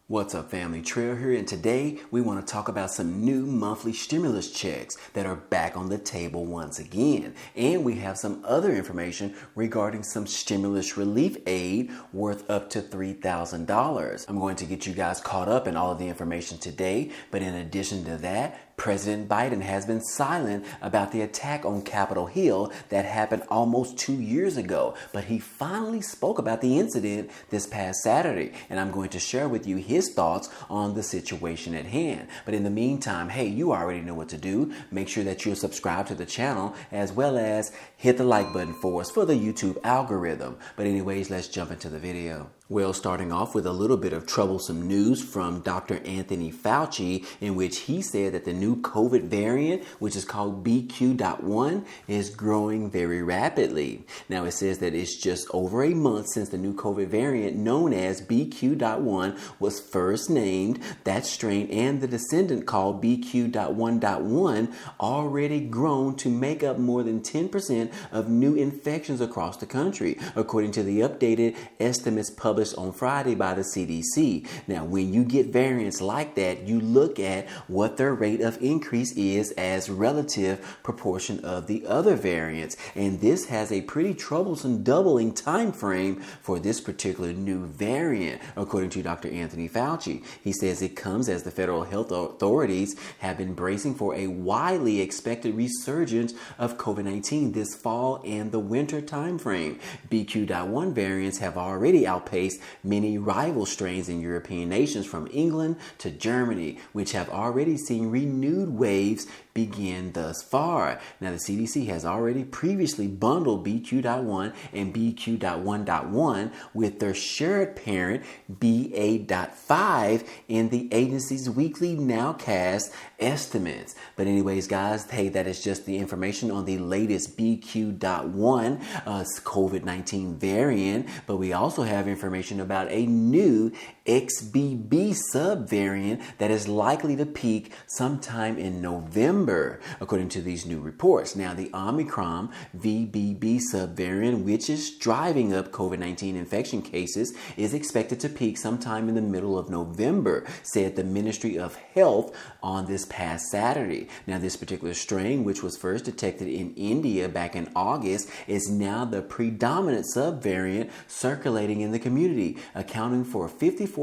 What's up, family? Trail here, and today we want to talk about some new monthly stimulus checks that are back on the table once again. And we have some other information regarding some stimulus relief aid worth up to $3,000. I'm going to get you guys caught up in all of the information today, but in addition to that, President Biden has been silent about the attack on Capitol Hill that happened almost 2 years ago, but he finally spoke about the incident this past Saturday, and I'm going to share with you his thoughts on the situation at hand. But in the meantime, hey, you already know what to do. Make sure that you're subscribed to the channel, as well as hit the like button for us for the YouTube algorithm. But anyways, let's jump into the video. Well, starting off with a little bit of troublesome news from Dr. Anthony Fauci, in which he said that the new COVID variant, which is called BQ.1, is growing very rapidly. Now, it says that it's just over a month since the new COVID variant known as BQ.1 was first named. That strain and the descendant called BQ.1.1 already grown to make up more than 10% of new infections across the country, according to the updated estimates published on Friday by the CDC. Now, when you get variants like that, you look at what their rate of increase is as relative proportion of the other variants. And this has a pretty troublesome doubling time frame for this particular new variant, according to Dr. Anthony Fauci. He says it comes as the federal health authorities have been bracing for a widely expected resurgence of COVID-19 this fall and the winter time frame. BQ.1 variants have already outpaced many rival strains in European nations, from England to Germany, which have already seen renewed waves begin thus far. Now, the CDC has already previously bundled BQ.1 and BQ.1.1 with their shared parent BA.5 in the agency's weekly nowcast estimates. But anyways, guys, hey, that is just the information on the latest BQ.1 COVID-19 variant, but we also have information about a new XBB subvariant that is likely to peak sometime in November, according to these new reports. Now, the Omicron VBB subvariant, which is driving up COVID-19 infection cases, is expected to peak sometime in the middle of November, said the Ministry of Health on this past Saturday. Now, this particular strain, which was first detected in India back in August, is now the predominant subvariant circulating in the community, accounting for 54%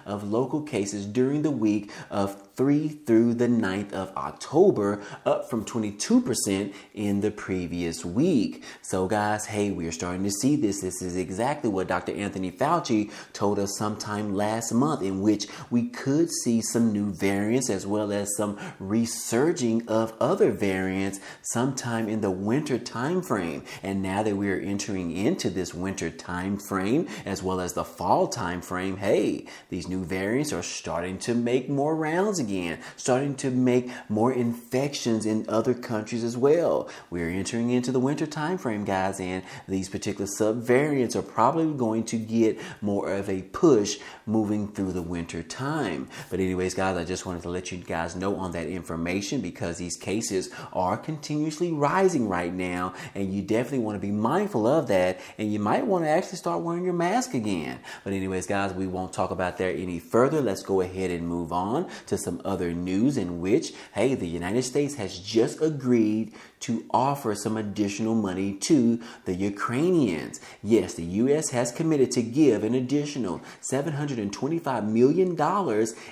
of local cases during the week of 3 through the 9th of October, up from 22% in the previous week. So guys, hey, we are starting to see this. This is exactly what Dr. Anthony Fauci told us sometime last month, in which we could see some new variants as well as some resurging of other variants sometime in the winter time frame. And now that we are entering into this winter time frame as well as the fall time frame, hey, these new variants are starting to make more rounds again, starting to make more infections in other countries as well. We're entering into the winter time frame, guys, and these particular subvariants are probably going to get more of a push moving through the winter time. But anyways, guys, I just wanted to let you guys know on that information, because these cases are continuously rising right now, and you definitely want to be mindful of that, and you might want to actually start wearing your mask again. But anyways, guys, we won't talk about that any further. Let's go ahead and move on to some other news, in which, hey, the United States has just agreed to offer some additional money to the Ukrainians. Yes, the U.S. has committed to give an additional $725 million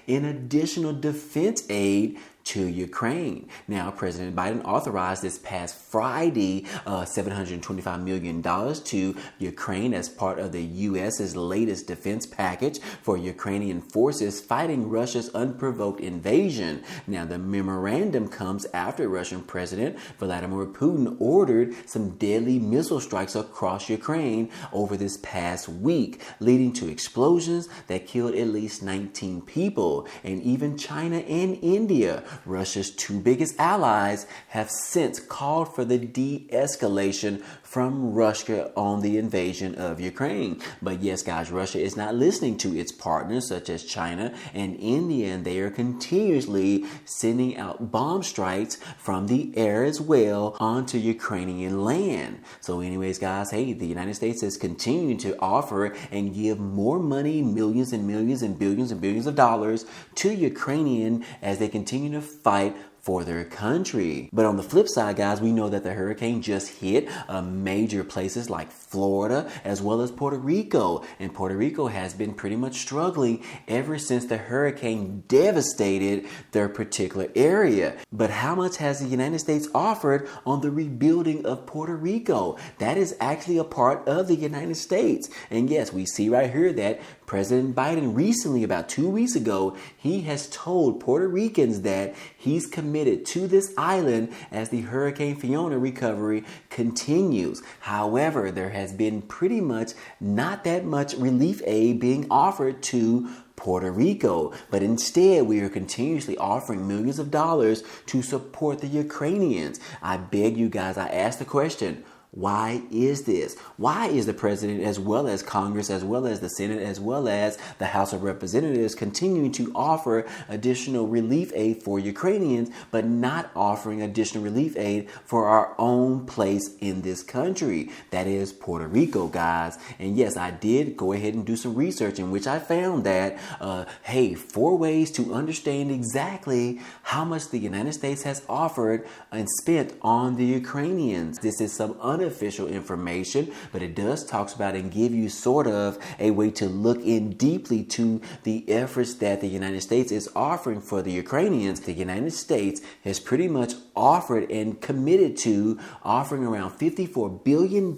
in additional defense aid to Ukraine. Now, President Biden authorized this past Friday $725 million to Ukraine as part of the U.S.'s latest defense package for Ukrainian forces fighting Russia's unprovoked invasion. Now, the memorandum comes after Russian President Vladimir Putin ordered some deadly missile strikes across Ukraine over this past week, leading to explosions that killed at least 19 people. And even China and India, Russia's two biggest allies, have since called for the de-escalation from Russia on the invasion of Ukraine. But yes, guys, Russia is not listening to its partners such as China and India, and they are continuously sending out bomb strikes from the air as well onto Ukrainian land. So anyways, guys, hey, the United States is continuing to offer and give more money, millions and millions and billions of dollars to Ukrainian as they continue to fight for their country. But on the flip side, guys, we know that the hurricane just hit major places like Florida as well as Puerto Rico. And Puerto Rico has been pretty much struggling ever since the hurricane devastated their particular area. But how much has the United States offered on the rebuilding of Puerto Rico? That is actually a part of the United States. And yes, we see right here that President Biden recently, about 2 weeks ago, he has told Puerto Ricans that he's committed to this island as the Hurricane Fiona recovery continues. However, there has been pretty much not that much relief aid being offered to Puerto Rico, but instead we are continuously offering millions of dollars to support the Ukrainians. I beg you guys, I ask the question, why is this? Why is the president, as well as Congress, as well as the Senate, as well as the House of Representatives, continuing to offer additional relief aid for Ukrainians, but not offering additional relief aid for our own place in this country? That is Puerto Rico, guys. And yes, I did go ahead and do some research in which I found that, 4 ways to understand exactly how much the United States has offered and spent on the Ukrainians. This is some unofficial information, but it does talks about and give you sort of a way to look in deeply to the efforts that the United States is offering for the Ukrainians. The United States has pretty much offered and committed to offering around $54 billion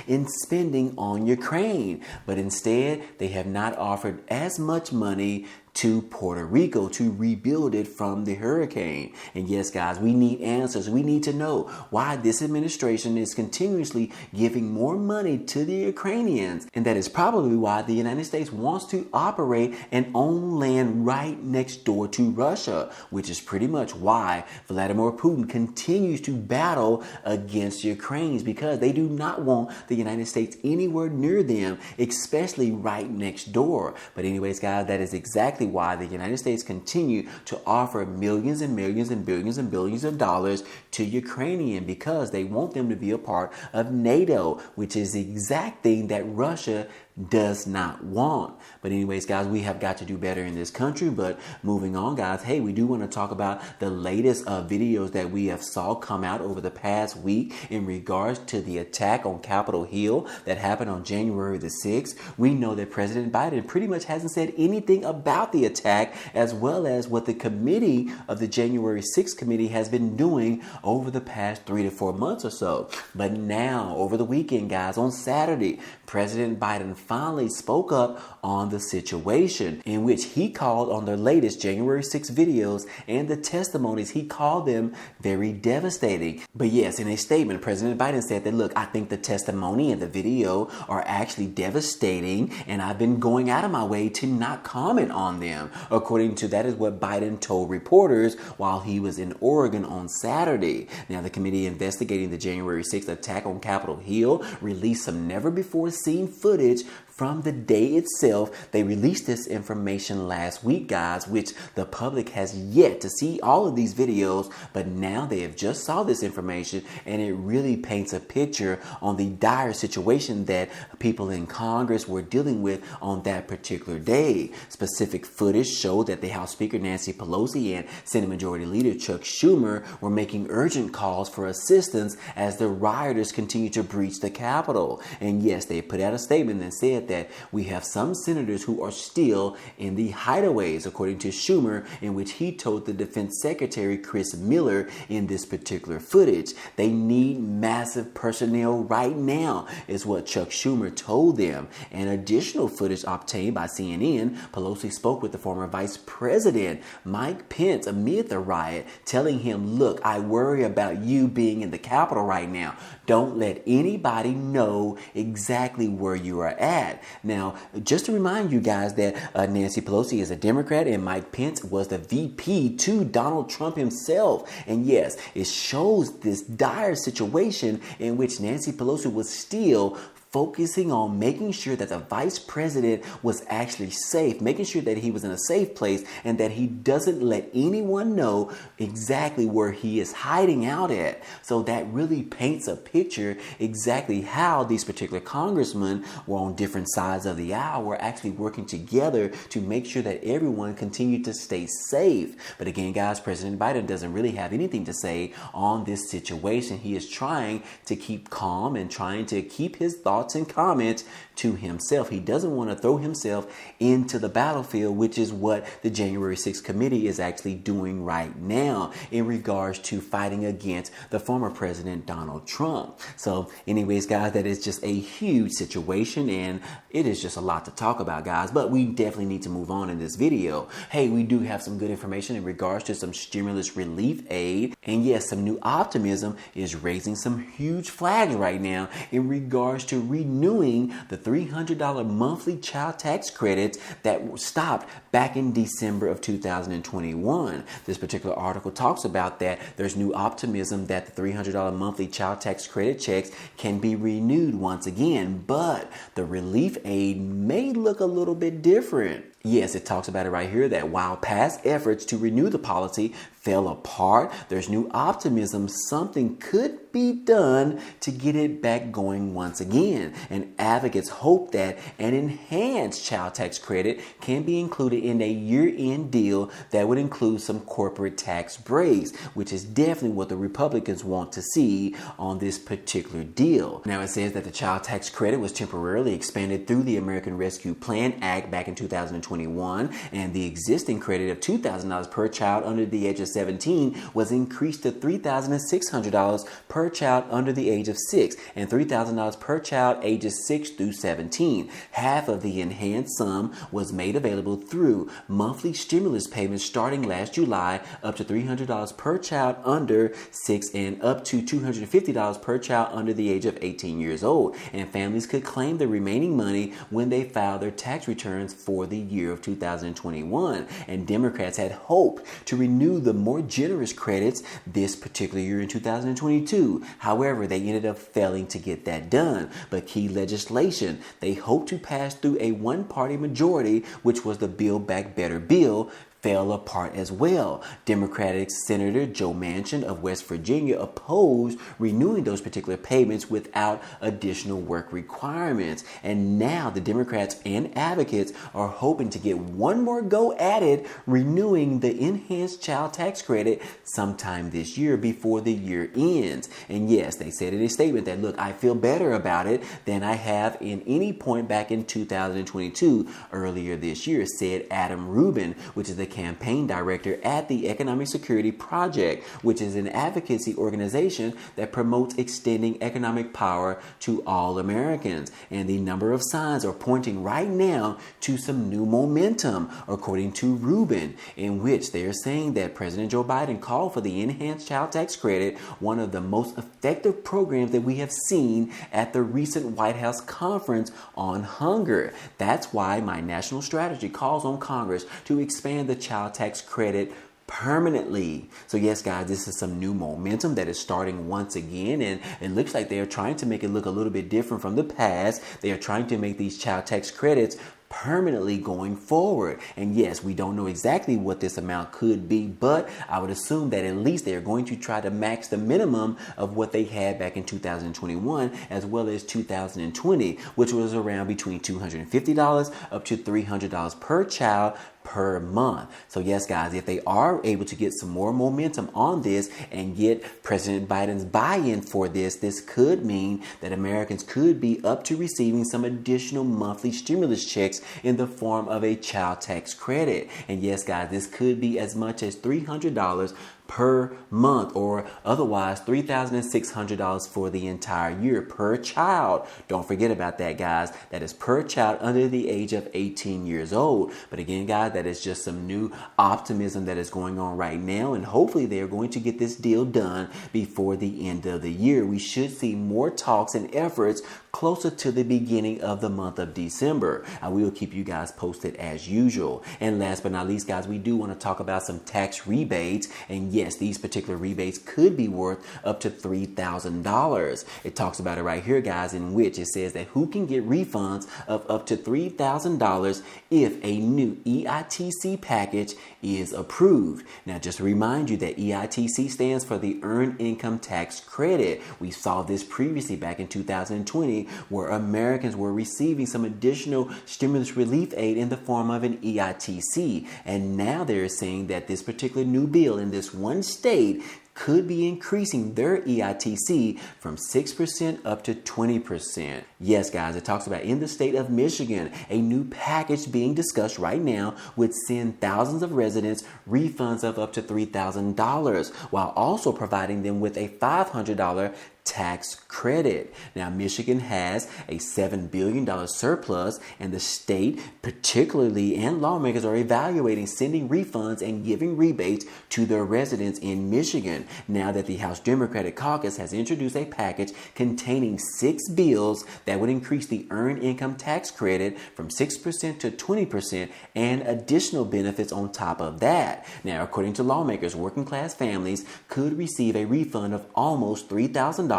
in spending on Ukraine, but instead they have not offered as much money to Puerto Rico to rebuild it from the hurricane. And yes, guys, we need answers. We need to know why this administration is continuously giving more money to the Ukrainians. And that is probably why the United States wants to operate and own land right next door to Russia, which is pretty much why Vladimir Putin continues to battle against Ukraine, because they do not want the United States anywhere near them, especially right next door. But anyways, guys, that is exactly why the United States continue to offer millions and millions and billions of dollars to Ukrainian, because they want them to be a part of NATO, which is the exact thing that Russia does not want. But anyways, guys, we have got to do better in this country. But moving on, guys, hey, we do want to talk about the latest videos that we have saw come out over the past week in regards to the attack on Capitol Hill that happened on January the 6th. We know that President Biden pretty much hasn't said anything about the attack, as well as what the committee of the January 6th committee has been doing over the past 3 to 4 months or so. But now, over the weekend, guys, on Saturday, President Biden finally spoke up on the situation, in which he called on their latest January 6 videos and the testimonies, he called them very devastating. But yes, in a statement, President Biden said that, look, I think the testimony and the video are actually devastating, and I've been going out of my way to not comment on them. According to that is what Biden told reporters while he was in Oregon on Saturday. Now, the committee investigating the January 6th attack on Capitol Hill released some never before seen footage from the day itself. They released this information last week, guys, which the public has yet to see all of these videos, but now they have just saw this information, and it really paints a picture on the dire situation that people in Congress were dealing with on that particular day. Specific footage showed that the House Speaker Nancy Pelosi and Senate Majority Leader Chuck Schumer were making urgent calls for assistance as the rioters continue to breach the Capitol. And yes, they put out a statement and said that we have some senators who are still in the hideaways, according to Schumer, in which he told the Defense Secretary Chris Miller in this particular footage. They need massive personnel right now, is what Chuck Schumer told them. And additional footage obtained by CNN, Pelosi spoke with the former Vice President Mike Pence amid the riot, telling him, look, I worry about you being in the Capitol right now. Don't let anybody know exactly where you are at. that. Now, just to remind you guys that Nancy Pelosi is a Democrat and Mike Pence was the VP to Donald Trump himself. And yes, it shows this dire situation in which Nancy Pelosi was still focusing on making sure that the vice president was actually safe, making sure that he was in a safe place and that he doesn't let anyone know exactly where he is hiding out at. So that really paints a picture exactly how these particular congressmen were on different sides of the aisle, were actually working together to make sure that everyone continued to stay safe. But again, guys, President Biden doesn't really have anything to say on this situation. He is trying to keep calm and trying to keep his thoughts and comments to himself. He doesn't want to throw himself into the battlefield, which is what the January 6th committee is actually doing right now in regards to fighting against the former president, Donald Trump. So anyways, guys, that is just a huge situation and it is just a lot to talk about, guys, but we definitely need to move on in this video. Hey, we do have some good information in regards to some stimulus relief aid. And yes, some new optimism is raising some huge flags right now in regards to renewing the $300 monthly child tax credits that stopped back in December of 2021. This particular article talks about that there's new optimism that the $300 monthly child tax credit checks can be renewed once again, but the relief aid may look a little bit different. Yes, it talks about it right here that while past efforts to renew the policy fell apart, there's new optimism something could be done to get it back going once again. And advocates hope that an enhanced child tax credit can be included in a year-end deal that would include some corporate tax breaks, which is definitely what the Republicans want to see on this particular deal. Now, it says that the child tax credit was temporarily expanded through the American Rescue Plan Act back in 2021, and the existing credit of $2,000 per child under the age of 17 was increased to $3,600 per child under the age of 6 and $3,000 per child ages 6 through 17. Half of the enhanced sum was made available through monthly stimulus payments starting last July, up to $300 per child under 6 and up to $250 per child under the age of 18 years old. And families could claim the remaining money when they file their tax returns for the year of 2021. And Democrats had hoped to renew the more generous credits this particular year in 2022. However, they ended up failing to get that done. But key legislation they hoped to pass through a one-party majority, which was the Build Back Better bill, fell apart as well. Democratic Senator Joe Manchin of West Virginia opposed renewing those particular payments without additional work requirements. And now the Democrats and advocates are hoping to get one more go at it, renewing the enhanced child tax credit sometime this year before the year ends. And yes, they said in a statement that, look, I feel better about it than I have in any point back in 2022 earlier this year, said Adam Rubin, which is the campaign director at the Economic Security Project, which is an advocacy organization that promotes extending economic power to all Americans. And the number of signs are pointing right now to some new momentum, according to Rubin, in which they are saying that President Joe Biden called for the enhanced child tax credit, one of the most effective programs that we have seen at the recent White House conference on hunger. That's why my national strategy calls on Congress to expand the child tax credit permanently. So yes, guys, this is some new momentum that is starting once again, and it looks like they are trying to make it look a little bit different from the past. They are trying to make these child tax credits permanently going forward. And yes, we don't know exactly what this amount could be, but I would assume that at least they're going to try to max the minimum of what they had back in 2021 as well as 2020, which was around between $250 up to $300 per child per month. So yes, guys, if they are able to get some more momentum on this and get President Biden's buy-in for this, this could mean that Americans could be up to receiving some additional monthly stimulus checks in the form of a child tax credit. And yes, guys, this could be as much as $300 per month, or otherwise $3,600 for the entire year per child. Don't forget about that, guys. That is per child under the age of 18 years old. But again, guys, that is just some new optimism that is going on right now, and hopefully they're going to get this deal done before the end of the year. We should see more talks and efforts closer to the beginning of the month of December. I will keep you guys posted as usual. And last but not least, guys, we do want to talk about some tax rebates. And yes, these particular rebates could be worth up to $3,000. It talks about it right here, guys, in which it says that who can get refunds of up to $3,000 if a new EITC package is approved. Now, just to remind you that EITC stands for the Earned Income Tax Credit. We saw this previously back in 2020, where Americans were receiving some additional stimulus relief aid in the form of an EITC. And now they're saying that this particular new bill in this one state could be increasing their EITC from 6% up to 20%. Yes, guys, it talks about in the state of Michigan, a new package being discussed right now would send thousands of residents refunds of up to $3,000, while also providing them with a $500 tax credit. Now, Michigan has a $7 billion surplus, and the state particularly and lawmakers are evaluating sending refunds and giving rebates to their residents in Michigan, now that the House Democratic Caucus has introduced a package containing 6 bills that would increase the Earned Income Tax Credit from 6% to 20% and additional benefits on top of that. Now, according to lawmakers, working class families could receive a refund of almost $3,000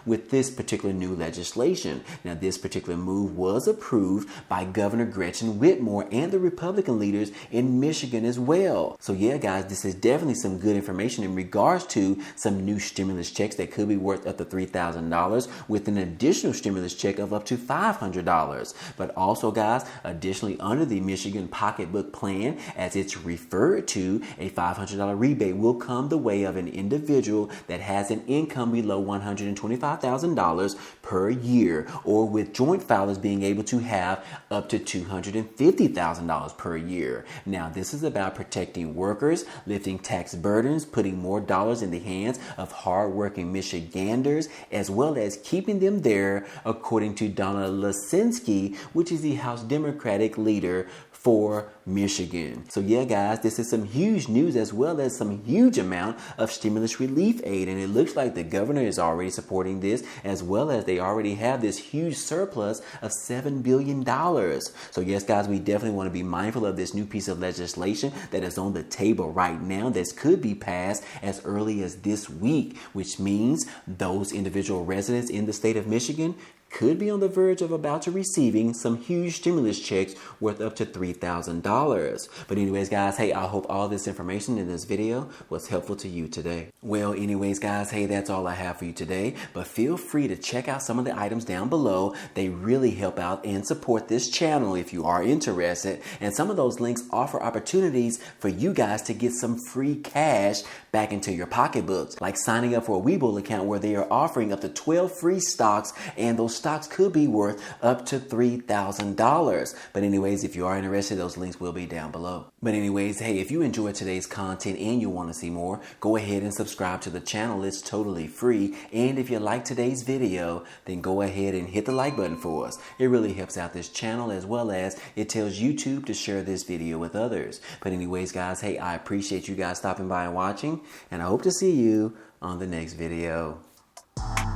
with this particular new legislation. Now, this particular move was approved by Governor Gretchen Whitmer and the Republican leaders in Michigan as well. So yeah, guys, this is definitely some good information in regards to some new stimulus checks that could be worth up to $3,000 with an additional stimulus check of up to $500. But also, guys, additionally under the Michigan Pocketbook Plan, as it's referred to, a $500 rebate will come the way of an individual that has an income below $125,000 per year, or with joint filers being able to have up to $250,000 per year. Now, this is about protecting workers, lifting tax burdens, putting more dollars in the hands of hardworking Michiganders, as well as keeping them there, according to Donna Lasinski, which is the House Democratic leader for Michigan. So yeah, guys, this is some huge news as well as some huge amount of stimulus relief aid. And it looks like the governor is already supporting this, as well as they already have this huge surplus of $7 billion. So yes, guys, we definitely want to be mindful of this new piece of legislation that is on the table right now that could be passed as early as this week, which means those individual residents in the state of Michigan could be on the verge of about to receiving some huge stimulus checks worth up to $3,000. But anyways, guys, hey, I hope all this information in this video was helpful to you today. Well, anyways, guys, hey, that's all I have for you today. But feel free to check out some of the items down below. They really help out and support this channel if you are interested. And some of those links offer opportunities for you guys to get some free cash back into your pocketbooks, like signing up for a Webull account where they are offering up to 12 free stocks, and those stocks could be worth up to $3,000. But anyways, if you are interested, those links will be down below. But anyways, hey, if you enjoyed today's content and you want to see more, go ahead and subscribe to the channel. It's totally free. And if you like today's video, then go ahead and hit the like button for us. It really helps out this channel, as well as it tells YouTube to share this video with others. But anyways, guys, hey, I appreciate you guys stopping by and watching, and I hope to see you on the next video.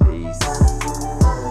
Peace.